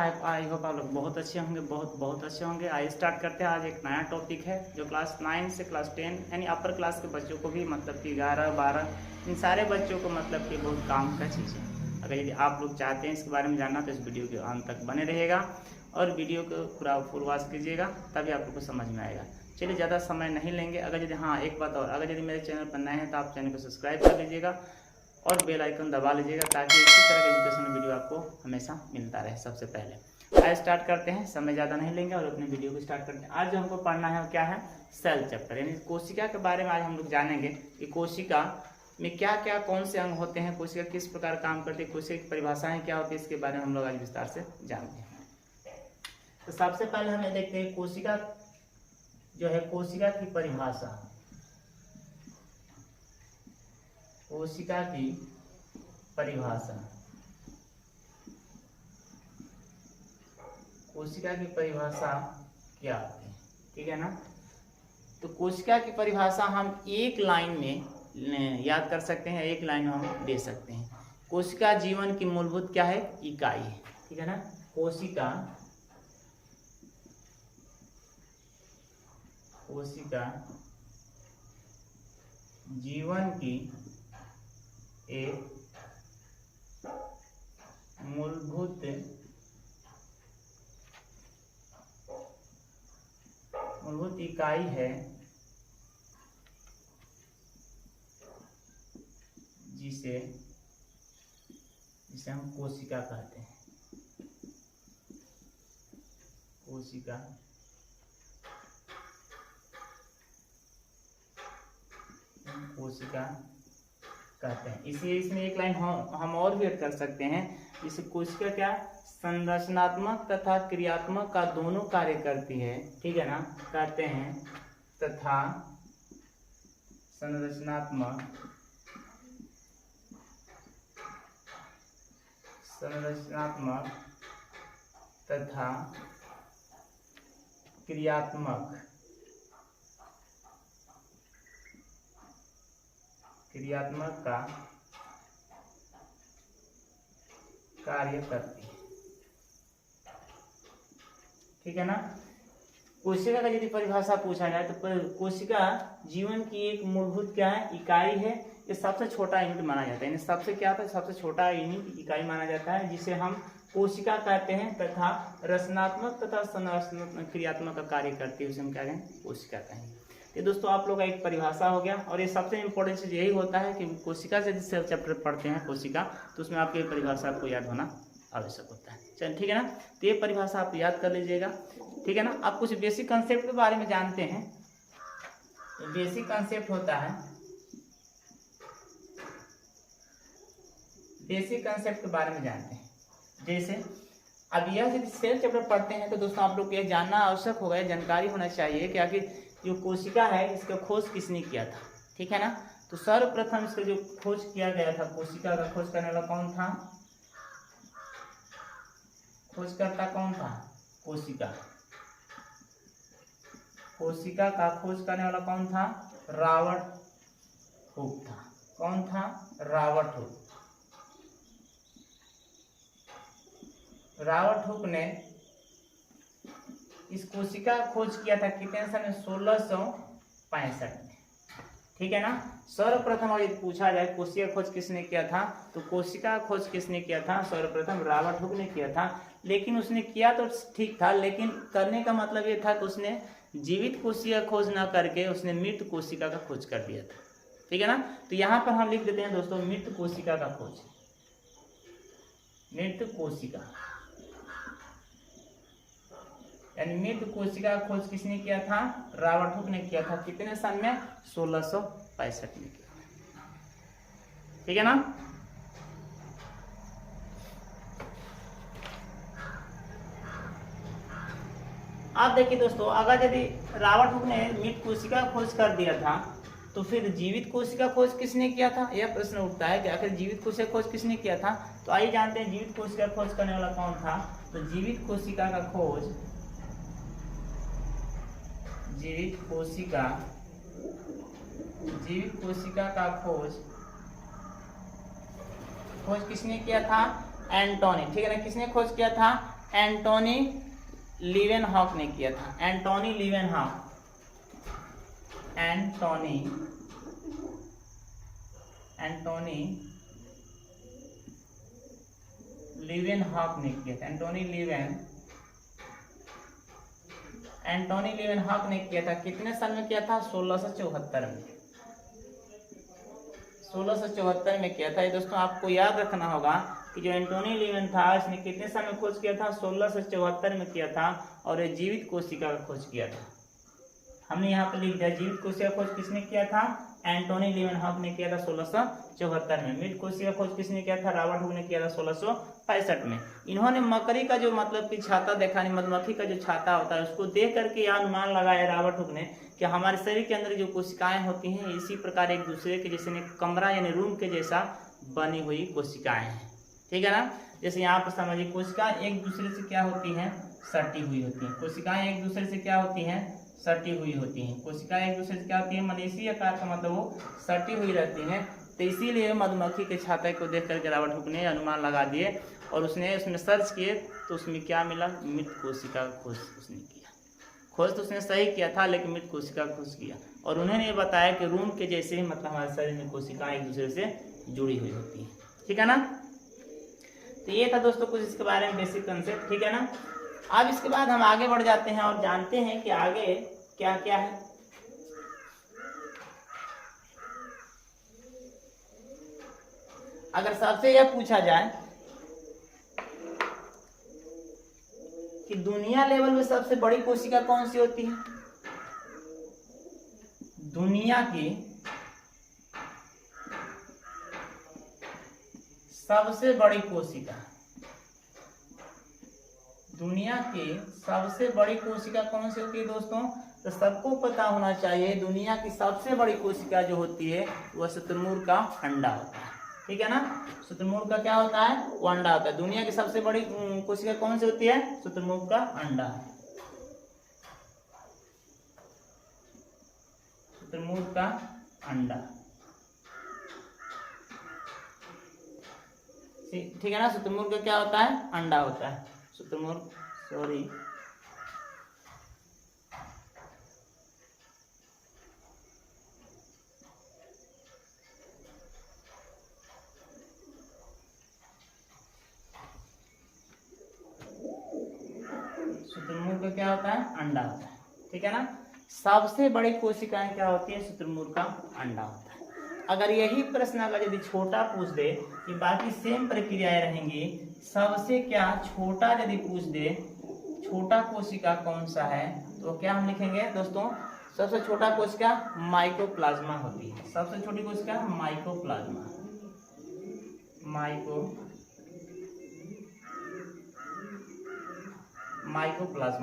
I hope आप लोग बहुत अच्छे होंगे, बहुत अच्छे होंगे। आइए स्टार्ट करते हैं। आज एक नया टॉपिक है जो क्लास 9 से क्लास 10 यानी अपर क्लास के बच्चों को भी मतलब कि 11, 12 इन सारे बच्चों को मतलब कि बहुत काम का चीज़ है। अगर यदि आप लोग चाहते हैं इसके बारे में जानना तो इस वीडियो के अंत तक बने रहिएगा और वीडियो को पूरा फुल वॉच कीजिएगा, तभी आप लोग को समझ में आएगा। चलिए ज़्यादा समय नहीं लेंगे। अगर यदि एक बात और, अगर यदि मेरे चैनल पर नए हैं तो आप चैनल को सब्सक्राइब कर लीजिएगा और बेल आइकन दबा लीजिएगा ताकि इसी तरह का एजुकेशनल वीडियो आपको हमेशा मिलता रहे सबसे पहले। आइए स्टार्ट करते हैं, समय ज़्यादा नहीं लेंगे और अपने वीडियो को स्टार्ट करते हैं। आज जो हमको पढ़ना है वो क्या है, सेल चैप्टर यानी कोशिका के बारे में आज हम लोग जानेंगे कि कोशिका में क्या क्या कौन से अंग होते हैं, कोशिका किस प्रकार काम करती है, कोशिका की परिभाषाएं क्या होती है, इसके बारे में हम लोग आज विस्तार से जानते हैं। तो सबसे पहले हमें देखते हैं कोशिका जो है, कोशिका की परिभाषा। कोशिका की परिभाषा, कोशिका की परिभाषा क्या होती है, ठीक है ना। तो कोशिका की परिभाषा हम एक लाइन में याद कर सकते हैं, एक लाइन में हम दे सकते हैं। कोशिका जीवन की मूलभूत क्या है, इकाई है, ठीक है ना। कोशिका जीवन की एक मूलभूत इकाई है जिसे हम कोशिका कहते हैं। कोशिका कहते हैं। इसमें एक लाइन हम और भी ऐड कर सकते हैं। इसे कोशिका क्या संरचनात्मक तथा क्रियात्मक का दोनों कार्य करती है, ठीक है ना, कहते हैं तथा संरचनात्मक तथा क्रियात्मक का कार्य करती है, ठीक है ना। कोशिका का यदि परिभाषा पूछा जाए तो कोशिका जीवन की एक मूलभूत क्या है, इकाई है। ये सबसे छोटा यूनिट माना जाता है, सबसे क्या था, सबसे छोटा यूनिट इकाई माना जाता है जिसे हम कोशिका कहते हैं तथा रचनात्मक तथा संरचनात्मक क्रियात्मक का कार्य करती है, उसे हम क्या कहें, कोशिका कहेंगे। ये दोस्तों आप लोग का एक परिभाषा हो गया। और ये सबसे इम्पोर्टेंट चीज यही होता है कि कोशिका से जिस चैप्टर पढ़ते हैं कोशिका, तो उसमें आपके परिभाषा आपको याद होना आवश्यक होता है। चलिए ठीक है ना, तो ये परिभाषा आप याद कर लीजिएगा, ठीक है ना। अब कुछ बेसिक कंसेप्ट के बारे में जानते हैं। बेसिक कंसेप्ट होता है, बेसिक कंसेप्ट के बारे में जानते हैं। जैसे अब यह यदि सेल चैप्टर पढ़ते हैं तो दोस्तों आप लोग को यह जानना आवश्यक होगा, जानकारी होना चाहिए कि आखिर जो कोशिका है इसका खोज किसने किया था, ठीक है ना। तो सर्वप्रथम इसका जो खोज किया गया था, कोशिका का खोज करने वाला कौन था, खोजकर्ता कौन था, कोशिका का खोज करने वाला कौन था, रॉबर्ट हुक था। कौन था, रॉबर्ट हुक ने इस कोशिका का खोज किया था कितने सन में, 1665 में, ठीक है ना। सर्वप्रथम अगर पूछा जाए कोशिका खोज किसने किया था, तो कोशिका खोज किसने किया था, सर्वप्रथम रॉबर्ट हुक ने किया था। लेकिन उसने किया तो ठीक था, लेकिन करने का मतलब ये था कि उसने जीवित कोशिका खोज न करके उसने मृत कोशिका का खोज कर दिया था, ठीक है ना। तो यहाँ पर हम लिख देते हैं दोस्तों मृत कोशिका का खोज, मृत कोशिका यानी मृत कोशिका का खोज किसने किया था, रॉबर्ट हुक ने किया था। कितने सन में, 1665 में किया, ठीक है ना। आप देखिए दोस्तों, अगर यदि रॉबर्ट हुक ने मृत कोशिका खोज कर दिया था तो फिर जीवित कोशिका खोज किसने किया था, यह प्रश्न उठता है कि आखिर जीवित कोशिका खोज किसने किया था। तो आइए जानते हैं जीवित कोशिका खोज करने वाला कौन था। तो जीवित कोशिका का खोज जीवित कोशिका का खोज किसने किया था, एंटोनी। ठीक है ना, किसने खोज किया था, एंटोनी लीवेनहॉक ने किया था। एंटोनी लीवेनहॉक, एंटोनी लीवेनहॉक ने किया था। एंटोनी लीवेनहॉक ने किया था। कितने साल में किया था? 1674 में। 1674 में किया था। ये दोस्तों आपको याद रखना होगा कि जो एंटोनी लीवेन था इसने कितने साल में खोज किया था? 1674 में किया था। और ये जीवित कोशिका का खोज किया था। हमने यहाँ पर लिख दिया जीवित कोशिका खोज किसने किया था? एंटोनी लीवेनहॉक ने किया था 1674 में। मृत कोशिका खोज किसने किया था? रॉबर्ट हुक ने किया था 1665 में। इन्होंने मकड़ी का जो मतलब कि छाता देखा, मधुमक्खी का जो छाता होता है उसको देख करके यह अनुमान लगाया रॉबर्ट हुक ने कि हमारे शरीर के अंदर जो कोशिकाएं होती हैं इसी प्रकार एक दूसरे के जैसे कमरा यानी रूम के जैसा बनी हुई कोशिकाएं हैं। ठीक है ना। जैसे यहाँ पर समझिए कोशिका एक दूसरे से क्या होती हैं? सटी हुई होती हैं। कोशिकाएं एक दूसरे से क्या होती हैं? सटी हुई होती हैं। कोशिकाएं एक दूसरे से क्या होती है? मनीषी आकार का मतलब वो सटी हुई रहती हैं। तो इसीलिए मधुमक्खी के छाते को देख करके रॉबर्ट हुक ने अनुमान लगा दिए और उसने उसमें सर्च किए तो उसमें क्या मिला? मृत कोशिका का खोज उसने किया। खोज तो उसने सही किया था लेकिन मृत कोशिका का खोज किया। और उन्होंने ये बताया कि रूम के जैसे ही मतलब हमारे शरीर में कोशिकाएं एक दूसरे से जुड़ी हुई होती हैं। ठीक है ना। तो ये था दोस्तों कुछ इसके बारे में बेसिक कंसेप्ट। ठीक है ना। अब इसके बाद हम आगे बढ़ जाते हैं और जानते हैं कि आगे क्या क्या है। अगर सबसे यह पूछा जाए कि दुनिया लेवल में सबसे बड़ी कोशिका कौन सी होती है? दुनिया की सबसे बड़ी कोशिका, दुनिया की सबसे बड़ी कोशिका कौन सी होती है दोस्तों? तो सबको पता होना चाहिए दुनिया की सबसे बड़ी कोशिका जो होती है वह शुतुरमुर्ग का अंडा होता है। ठीक है ना। शुतुरमुर्ग का क्या होता है? वो अंडा होता है। दुनिया की सबसे बड़ी कोशिका कौन सी होती है? शुतुरमुर्ग का अंडा। शुतुरमुर्ग का अंडा। ठीक है ना। शुतुरमुर्ग का क्या होता है? अंडा होता है। शुतुरमुर्ग शुतुरमुर्ग का क्या होता है? अंडा होता है। ठीक है ना। सबसे बड़ी कोशिकाएं क्या होती है? शुतुरमुर्ग का अंडा होता है। अगर यही प्रश्न अगर यदि छोटा पूछ दे कि बाकी सेम प्रक्रियाएं रहेंगी, सबसे क्या छोटा यदि पूछ दे छोटा कोशिका कौन सा है तो क्या हम लिखेंगे दोस्तों? सबसे छोटा कोशिका माइकोप्लाज्मा होती है। सबसे छोटी कोशिका माइकोप्लाज्मा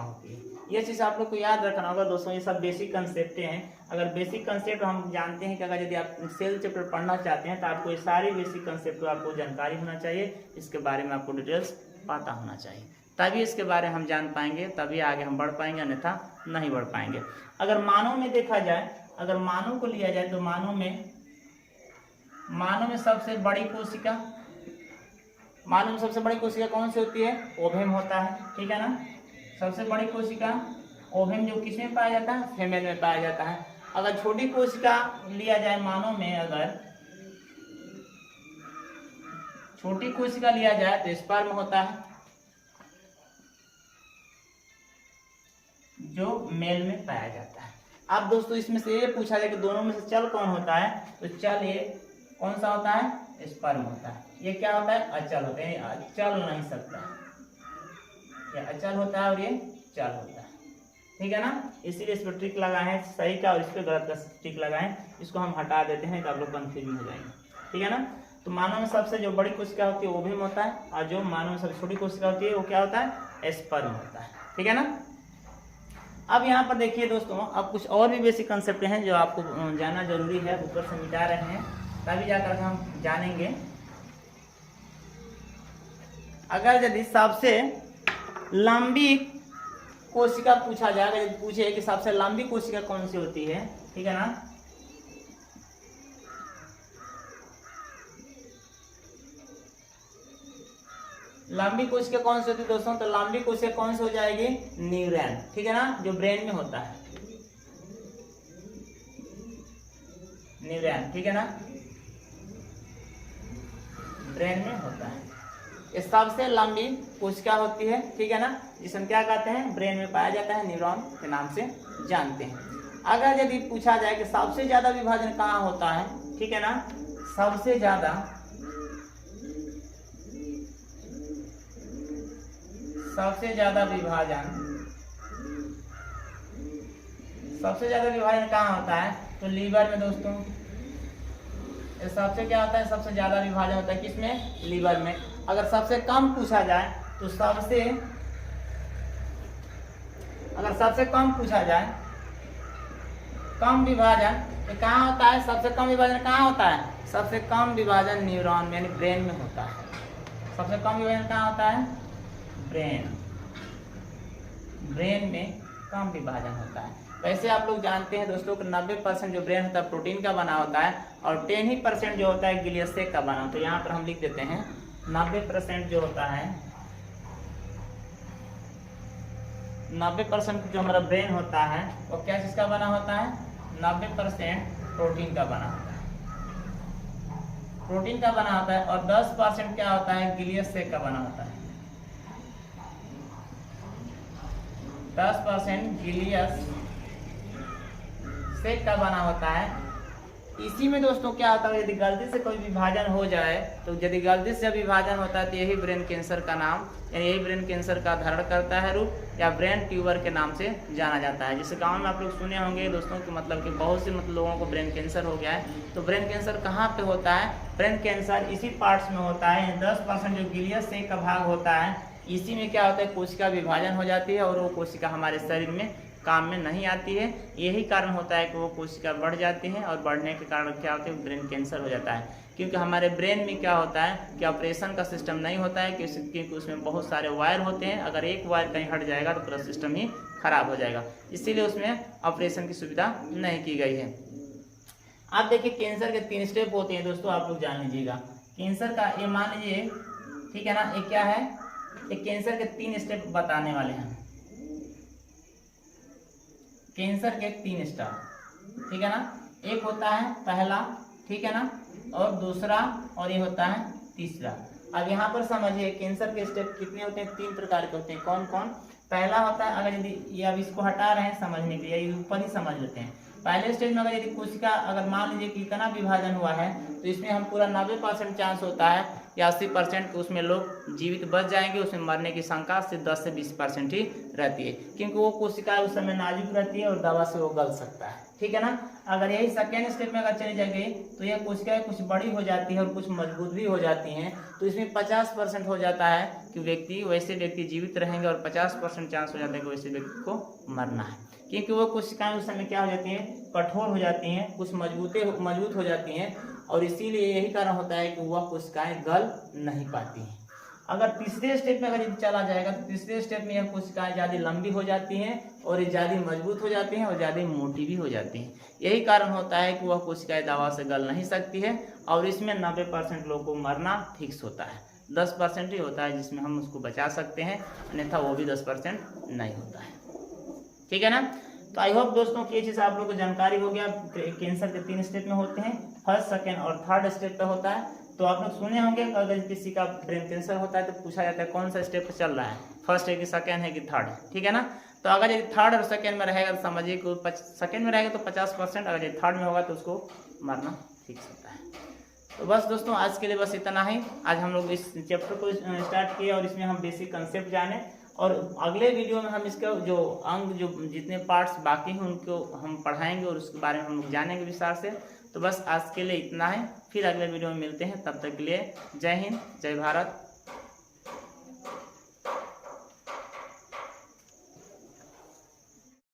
होती है। ये चीज आप लोग को याद रखना होगा दोस्तों। ये सब बेसिक कंसेप्ट हैं। अगर बेसिक कंसेप्ट हम जानते हैं कि अगर यदि आप सेल चैप्टर पढ़ना चाहते हैं तो आपको ये सारी बेसिक कंसेप्ट आपको जानकारी होना चाहिए। इसके बारे में आपको डिटेल्स पता होना चाहिए, तभी इसके बारे में हम जान पाएंगे, तभी आगे हम बढ़ पाएंगे, अन्यथा नहीं बढ़ पाएंगे। अगर मानव में देखा जाए, अगर मानव को लिया जाए तो मानव में सबसे बड़ी कोशिका कौन सी होती है? ओवम होता है। ठीक है ना। सबसे बड़ी कोशिका ओवम जो किसमें पाया जाता है? फीमेल में पाया जाता है। अगर छोटी कोशिका लिया जाए मानव में, अगर छोटी कोशिका लिया जाए तो स्पर्म होता है जो मेल में पाया जाता है। अब दोस्तों इसमें से ये पूछा जाए कि दोनों में से चल कौन होता है तो चल ये कौन सा होता है? स्पर्म होता है। ये क्या होता है? अचल होता है। चल नहीं सकता, ये अचल होता है और ये चल होता है। ठीक है ना। इसीलिए इस पर ट्रिक लगाए हैं सही का और इस पर गलत का ट्रिक लगाए। इसको हम हटा देते हैं तो आप लोग कंफ्यूजन हो जाएंगे। ठीक है ना। तो मानव में सबसे जो बड़ी कोशिका होती है ओवम होता है और जो मानव में सबसे छोटी कोशिका होती है वो क्या होता है? स्पर्म होता है। ठीक है ना। अब यहाँ पर देखिए दोस्तों, अब कुछ और भी बेसिक कंसेप्ट हैं जो आपको जानना जरूरी है। ऊपर से मिटा रहे हैं तभी जाकर हम जानेंगे। अगर यदि सबसे लंबी कोशिका पूछा जाए, यदि पूछे कि सबसे लंबी कोशिका कौन सी होती है, ठीक है ना, लंबी कोशिका कौन सी होती है दोस्तों? तो लंबी कोशिका कौन सी हो जाएगी? न्यूरॉन, ठीक है ना, जो ब्रेन में होता है, न्यूरॉन, ठीक है ना, ब्रेन में होता है। ये सबसे लंबी कोशिका होती है, ठीक है ना, जिसे हम क्या कहते हैं? ब्रेन में पाया जाता है, न्यूरॉन के नाम से जानते हैं। अगर यदि पूछा जाए कि सबसे ज्यादा विभाजन कहाँ होता है, ठीक है ना, सबसे ज्यादा विभाजन कहाँ होता है? तो लीवर में दोस्तों। सबसे क्या होता है? सबसे ज्यादा विभाजन होता है किसमें? लीवर में। अगर सबसे कम पूछा जाए तो कम विभाजन तो कहाँ होता है? सबसे कम विभाजन कहाँ होता है? सबसे कम विभाजन न्यूरॉन में यानी ब्रेन में होता है। सबसे कम विभाजन कहाँ होता है? ब्रेन में कम विभाजन होता है। वैसे आप लोग जानते हैं दोस्तों कि 90% जो ब्रेन होता है प्रोटीन का बना होता है और 10% जो होता है ग्लियल सेल का बना होता है। तो यहाँ पर हम लिख देते हैं 90% जो होता है, 90% जो हमारा ब्रेन होता है वो क्या चीज का बना होता है? 90% प्रोटीन का बना होता है, प्रोटीन का बना होता है। और 10% क्या होता है? ग्लियल सेल का बना होता है। 10% ग्लियल सेल का बना होता है। इसी में दोस्तों क्या होता है? यदि गलती से कोई विभाजन हो जाए तो यदि गलती से विभाजन होता है तो यही ब्रेन कैंसर का नाम यानी यही ब्रेन कैंसर का धारण करता है रूप या ब्रेन ट्यूबर के नाम से जाना जाता है। जैसे गांव में आप लोग सुने होंगे दोस्तों कि मतलब कि बहुत से लोगों को ब्रेन कैंसर हो गया है। तो ब्रेन कैंसर कहाँ पे होता है? ब्रेन कैंसर इसी पार्ट्स में होता है। 10% जो ग्लियल सेल का भाग होता है इसी में क्या होता है? कोशिका विभाजन हो जाती है और वो कोशिका हमारे शरीर में काम में नहीं आती है। यही कारण होता है कि वो कोशिका बढ़ जाती है और बढ़ने के कारण क्या होता है? ब्रेन कैंसर हो जाता है। क्योंकि हमारे ब्रेन में क्या होता है कि ऑपरेशन का सिस्टम नहीं होता है, क्योंकि उसमें बहुत सारे वायर होते हैं। अगर एक वायर कहीं हट जाएगा तो पूरा सिस्टम ही खराब हो जाएगा, इसीलिए उसमें ऑपरेशन की सुविधा नहीं की गई है। आप देखिए कैंसर के 3 स्टेप होते हैं दोस्तों, आप लोग जान लीजिएगा। कैंसर का ये मान लीजिए, ठीक है ना, ये क्या है? ये कैंसर के 3 स्टेप बताने वाले हैं। कैंसर के 3 स्टेप, ठीक है ना। एक होता है पहला, ठीक है ना, और दूसरा, और ये होता है तीसरा। अब यहाँ पर समझिए कैंसर के स्टेप कितने होते हैं? 3 प्रकार के होते हैं। कौन कौन? पहला होता है, अगर यदि ये अब इसको हटा रहे हैं समझने के लिए, ऊपर ही समझ लेते हैं। पहले स्टेज में अगर यदि कोशिका अगर मान लीजिए कि इतना विभाजन हुआ है तो इसमें हम पूरा 90% चांस होता है या 80% उसमें लोग जीवित बच जाएंगे। उसमें मरने की शंका से 10 से 20% ही रहती है, क्योंकि वो कोशिका उस समय नाजुक रहती है और दवा से वो गल सकता है, ठीक है ना। अगर यही सेकेंड स्टेप में अगर चली जाएगी तो यह कोशिकाएं कुछ बड़ी हो जाती है और कुछ मजबूत भी हो जाती हैं। तो इसमें 50% हो जाता है कि वैसे व्यक्ति जीवित रहेंगे और 50% चांस हो जाता है कि वैसे व्यक्ति को मरना है, क्योंकि वो कोशिकाएं उस समय क्या हो जाती हैं? कठोर हो जाती हैं, कुछ मजबूत हो जाती हैं और इसीलिए यही कारण होता है कि वह कोशिकाएं गल नहीं पाती हैं। अगर तीसरे स्टेप में अगर ये चला जाएगा तो तीसरे स्टेप में यह कोशिकाएं ज़्यादा लंबी हो जाती हैं और ये ज़्यादा मजबूत हो जाती हैं और ज़्यादा मोटी भी हो जाती हैं। यही कारण होता है कि वह कोशिकाएं दवा से गल नहीं सकती है और इसमें 90% लोगों को मरना फिक्स होता है। 10% ही होता है जिसमें हम उसको बचा सकते हैं, अन्यथा वो भी 10% नहीं होता है, ठीक है ना। तो आई होप दोस्तों कि ये चीज़ आप लोगों को जानकारी हो गया। कैंसर के 3 स्टेप में होते हैं, फर्स्ट, सेकेंड और थर्ड स्टेप पे होता है। तो आप लोग सुने होंगे अगर किसी का ब्रेन कैंसर होता है तो पूछा जाता है कौन सा स्टेप पे चल रहा है, फर्स्ट है कि सेकेंड है कि थर्ड, ठीक है ना। तो अगर ये थर्ड और सेकेंड में रहेगा तो समझिए कि सेकेंड में रहेगा तो 50%, अगर ये थर्ड में होगा तो उसको मरना फिक्स होता है। तो बस दोस्तों आज के लिए बस इतना ही। आज हम लोग इस चैप्टर को स्टार्ट किए और इसमें हम बेसिक कंसेप्ट जाने और अगले वीडियो में हम इसका जो अंग जो जितने पार्ट्स बाकी हैं उनको हम पढ़ाएंगे और उसके बारे में हम लोग जानेंगे विस्तार से। तो बस आज के लिए इतना है, फिर अगले वीडियो में मिलते हैं। तब तक के लिए जय हिंद, जय भारत।